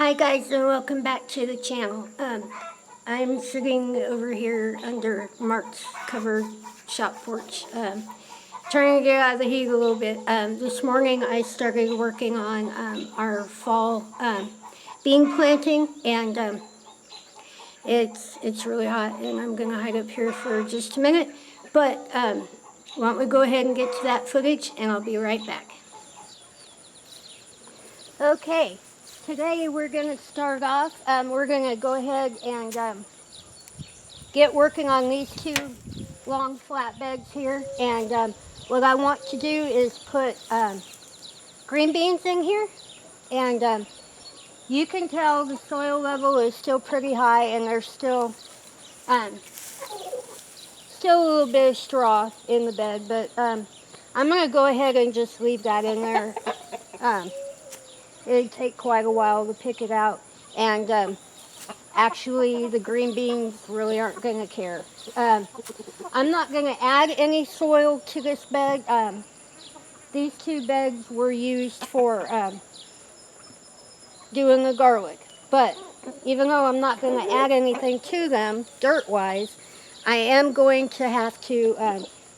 Hi guys, and welcome back to the channel. I'm sitting over here under Mark's covered shop porch, trying to get out of the heat a little bit. This morning I started working on our fall bean planting, and it's really hot, and I'm gonna hide up here for just a minute. But why don't we go ahead and get to that footage, and I'll be right back. Okay. Today we're going to start off, we're going to go ahead and get working on these two long flatbeds here. And what I want to do is put green beans in here. And you can tell the soil level is still pretty high, and there's still a little bit of straw in the bed. But I'm going to go ahead and just leave that in there. It'd take quite a while to pick it out, and actually the green beans really aren't going to care. I'm not going to add any soil to this bed. These two beds were used for doing the garlic, but even though I'm not going to add anything to them dirt-wise, I am going to have to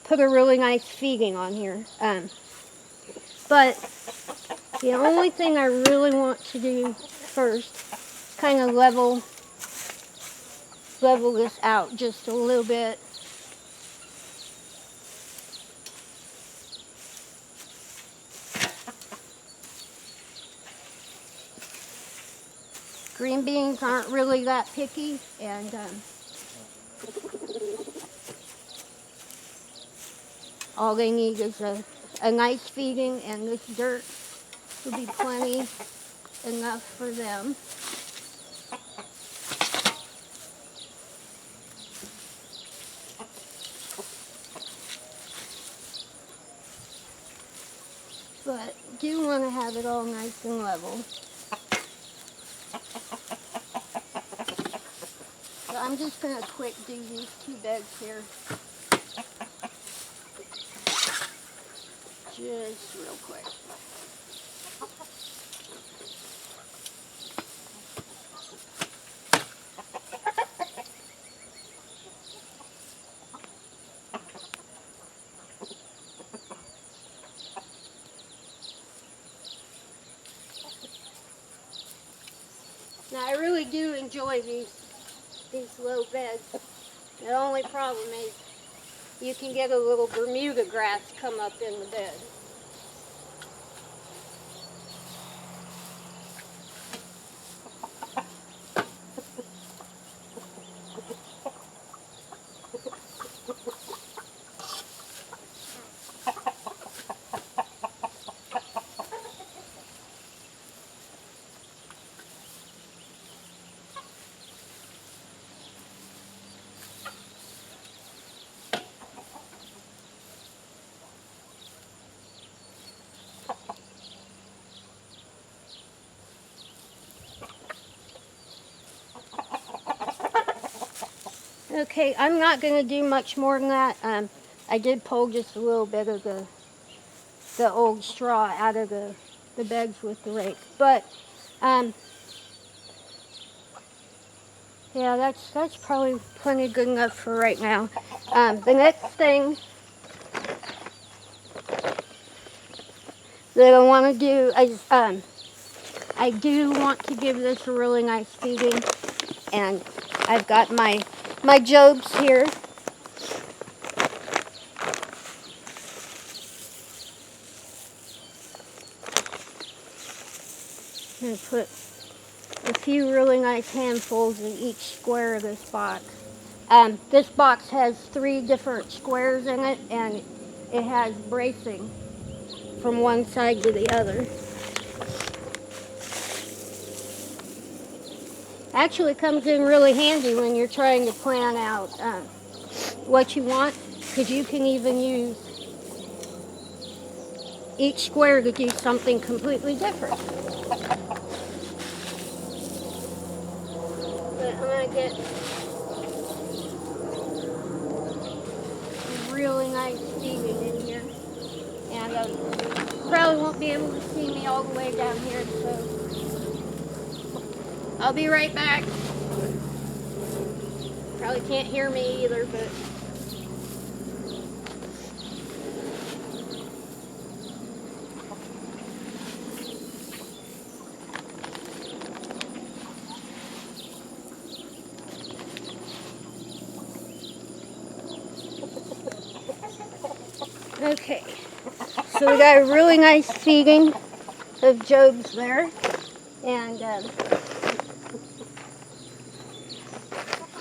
put a really nice feeding on here. But the only thing I really want to do first is kind of level this out just a little bit. Green beans aren't really that picky, and all they need is a nice feeding, and this dirt will be plenty enough for them. But do want to have it all nice and level. So I'm just going to quick do these two beds here. Just real quick. Now I really do enjoy these low beds. The only problem is you can get a little Bermuda grass come up in the bed. Okay, I'm not going to do much more than that. I did pull just a little bit of the old straw out of the beds with the rake. But, yeah, that's probably plenty good enough for right now. The next thing that I want to do is, I do want to give this a really nice feeding, and I've got my jobs here. I'm going to put a few really nice handfuls in each square of this box. This box has 3 different squares in it, and it has bracing from one side to the other. Actually comes in really handy when you're trying to plan out what you want, because you can even use each square to do something completely different. But I'm going to get really nice feeding in here, and probably won't be able to see me all the way down here, so I'll be right back. Probably can't hear me either, but... Okay, so we got a really nice feeding of Job's there, and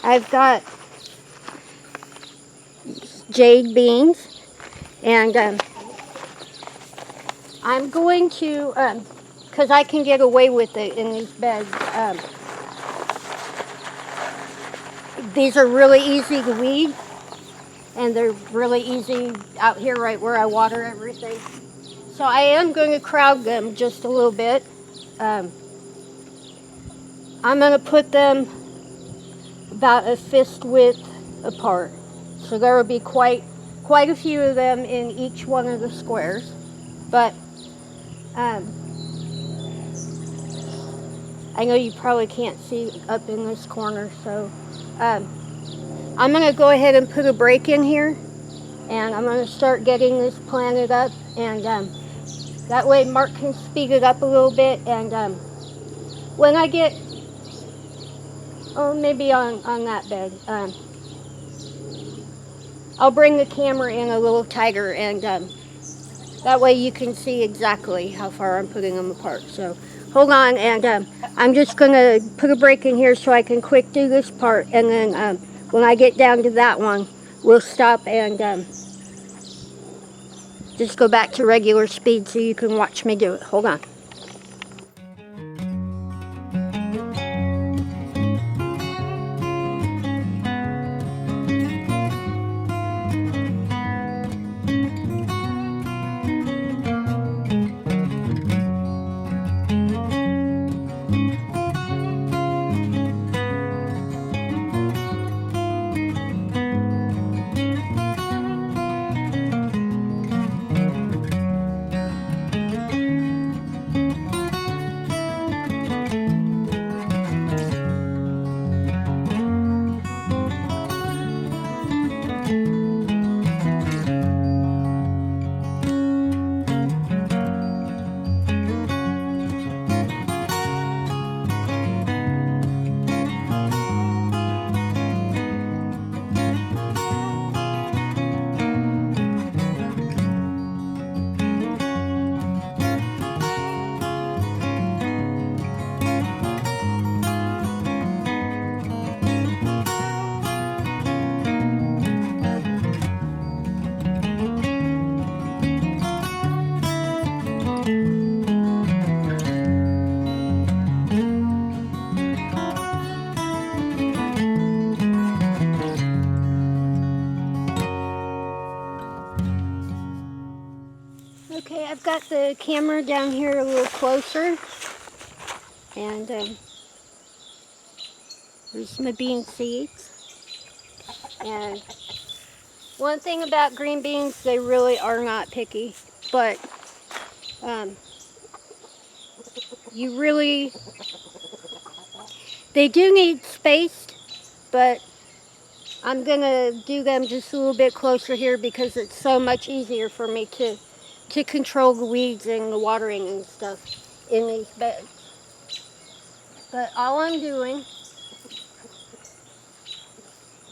I've got jade beans, and I'm going to, because I can get away with it in these beds, these are really easy to weed, and they're really easy out here right where I water everything. So I am going to crowd them just a little bit. I'm going to put them about a fist width apart. So there will be quite a few of them in each one of the squares. But I know you probably can't see up in this corner, so I'm going to go ahead and put a break in here, and I'm going to start getting this planted up, and that way Mark can speed it up a little bit, and when I get, maybe on that bed, I'll bring the camera in a little tighter, and that way you can see exactly how far I'm putting them apart. So hold on, and I'm just going to put a break in here so I can quick do this part, and then when I get down to that one, we'll stop and just go back to regular speed so you can watch me do it. Hold on. Okay, I've got the camera down here a little closer, and there's my bean seeds. And one thing about green beans, they really are not picky, but they do need spaced, but I'm gonna do them just a little bit closer here because it's so much easier for me to control the weeds and the watering and stuff in these beds. But all I'm doing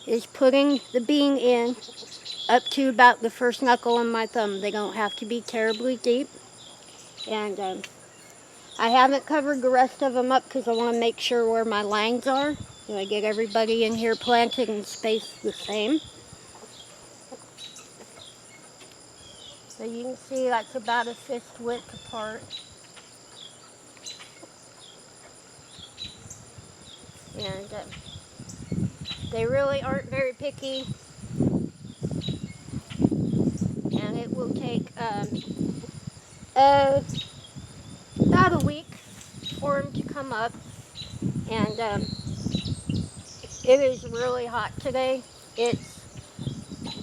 is putting the bean in up to about the first knuckle on my thumb. They don't have to be terribly deep. And I haven't covered the rest of them up because I want to make sure where my lines are. So I get everybody in here planted and spaced the same. So you can see that's about a fist width apart. And they really aren't very picky. And it will take about a week for them to come up. And it is really hot today.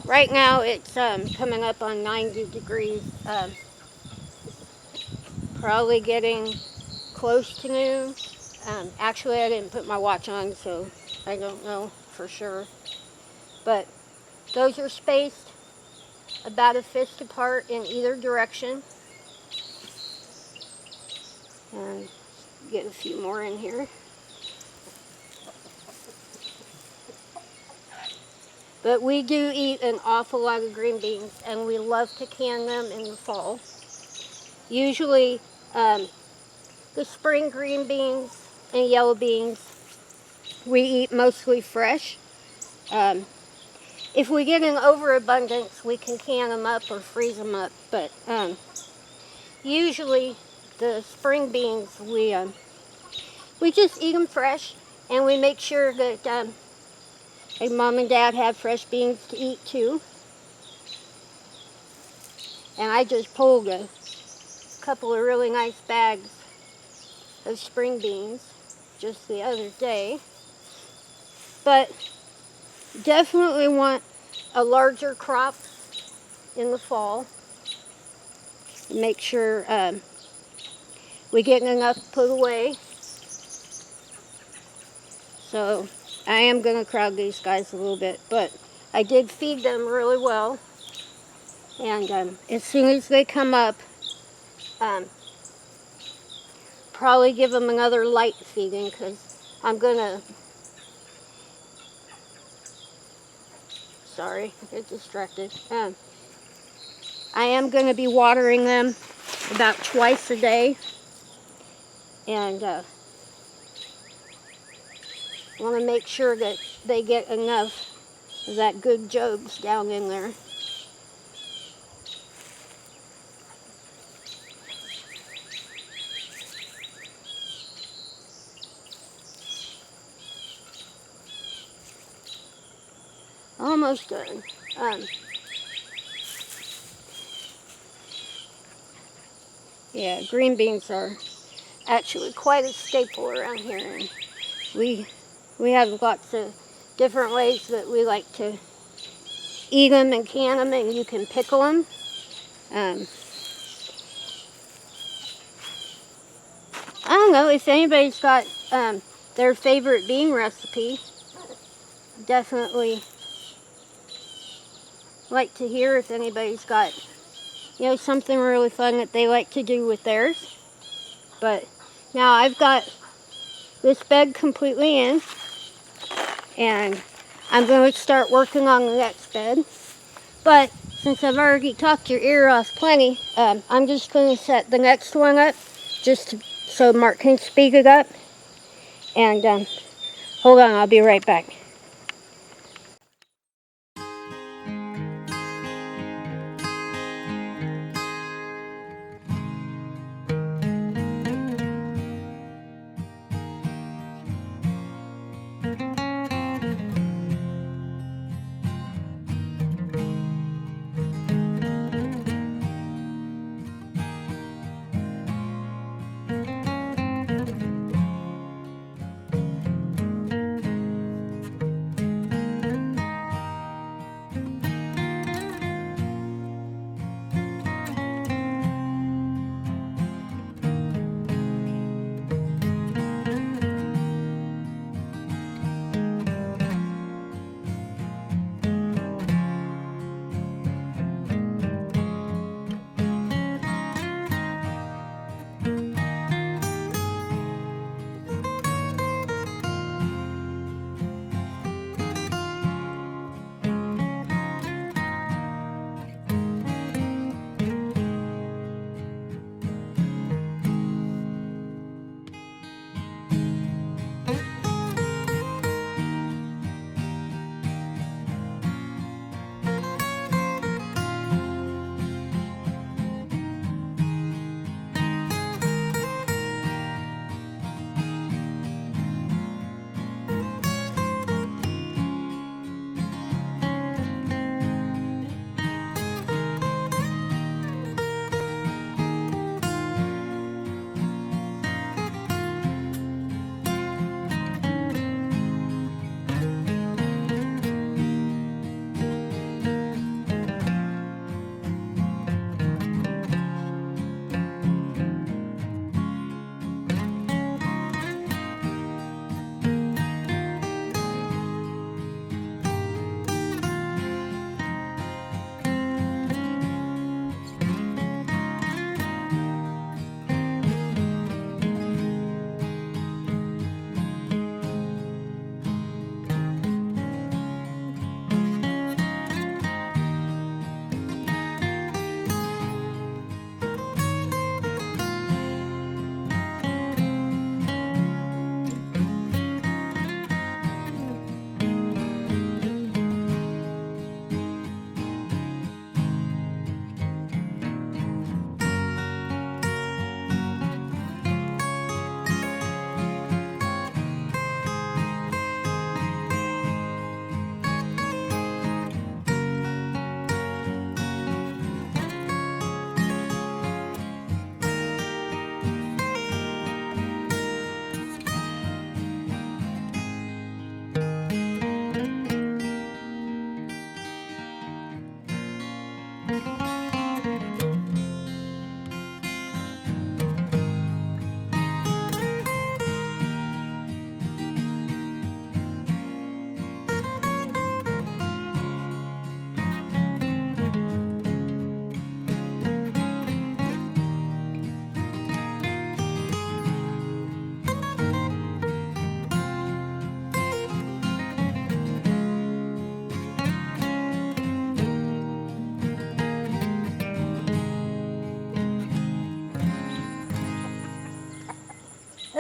Right now it's coming up on 90 degrees. Probably getting close to noon. Actually, I didn't put my watch on, so I don't know for sure. But those are spaced about a fist apart in either direction. And get a few more in here. But we do eat an awful lot of green beans, and we love to can them in the fall. Usually, the spring green beans and yellow beans, we eat mostly fresh. If we get an overabundance, we can can them up or freeze them up. But usually, the spring beans, we just eat them fresh, and we make sure that Mom and Dad have fresh beans to eat too. And I just pulled a couple of really nice bags of spring beans just the other day. But definitely want a larger crop in the fall. Make sure we get enough put away. So I am going to crowd these guys a little bit, but I did feed them really well. And as soon as they come up, probably give them another light feeding, because I'm going to, sorry, I get distracted. I am going to be watering them about twice a day. And want to make sure that they get enough of that good Jobs down in there. Almost done. Yeah, green beans are actually quite a staple around here, and we have lots of different ways that we like to eat them and can them, and you can pickle them. I don't know if anybody's got their favorite bean recipe. Definitely like to hear if anybody's got, you know, something really fun that they like to do with theirs. But now I've got this bed completely in, and I'm going to start working on the next bed. But since I've already talked your ear off plenty, I'm just going to set the next one up just so Mark can speed it up. And hold on, I'll be right back.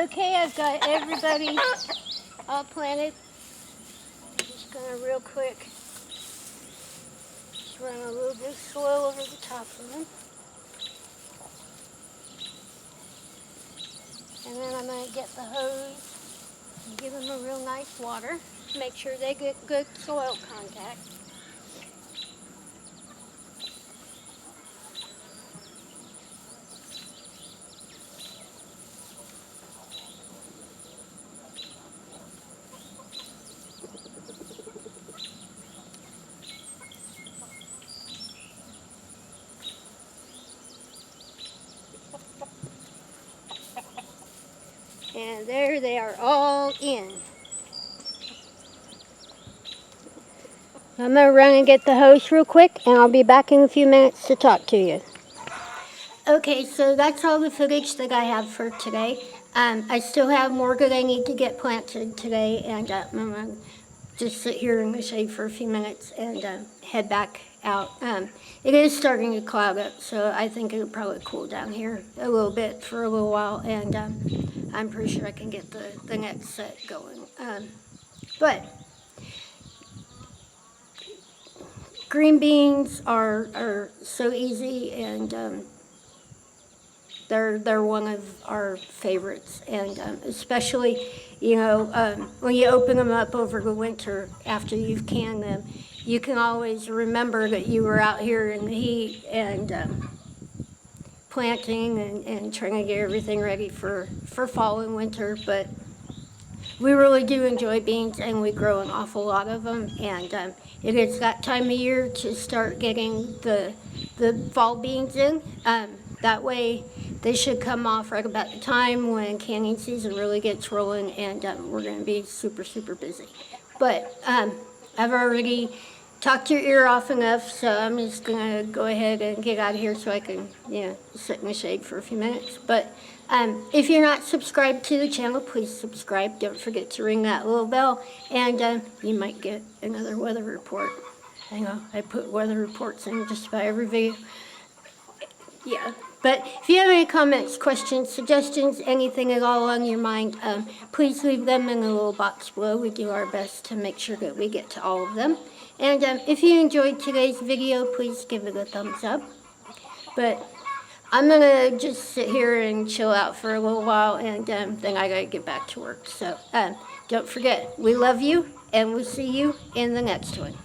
Okay, I've got everybody all planted. Just gonna real quick just run a little bit of soil over the top of them. And then I'm gonna get the hose and give them a real nice water. Make sure they get good soil contact. And there they are all in. I'm going to run and get the hose real quick, and I'll be back in a few minutes to talk to you. Okay, so that's all the footage that I have for today. I still have more that I need to get planted today, and I'm going to just sit here in the shade for a few minutes and head back out. It is starting to cloud up, so I think it'll probably cool down here a little bit for a little while, and I'm pretty sure I can get the next set going. But green beans are so easy, and they're one of our favorites, and especially, you know, when you open them up over the winter after you've canned them, you can always remember that you were out here in the heat and planting and trying to get everything ready for fall and winter. But we really do enjoy beans, and we grow an awful lot of them, and it is that time of year to start getting the fall beans in. That way they should come off right about the time when canning season really gets rolling, and we're going to be super, super busy. But I've already talked your ear off enough, so I'm just going to go ahead and get out of here so I can, you know, sit in the shade for a few minutes. But if you're not subscribed to the channel, please subscribe. Don't forget to ring that little bell, and you might get another weather report. I know I put weather reports in just about every video. Yeah. But if you have any comments, questions, suggestions, anything at all on your mind, please leave them in the little box below. We do our best to make sure that we get to all of them. And if you enjoyed today's video, please give it a thumbs up. But I'm going to just sit here and chill out for a little while, and then I got to get back to work. So don't forget, we love you, and we'll see you in the next one.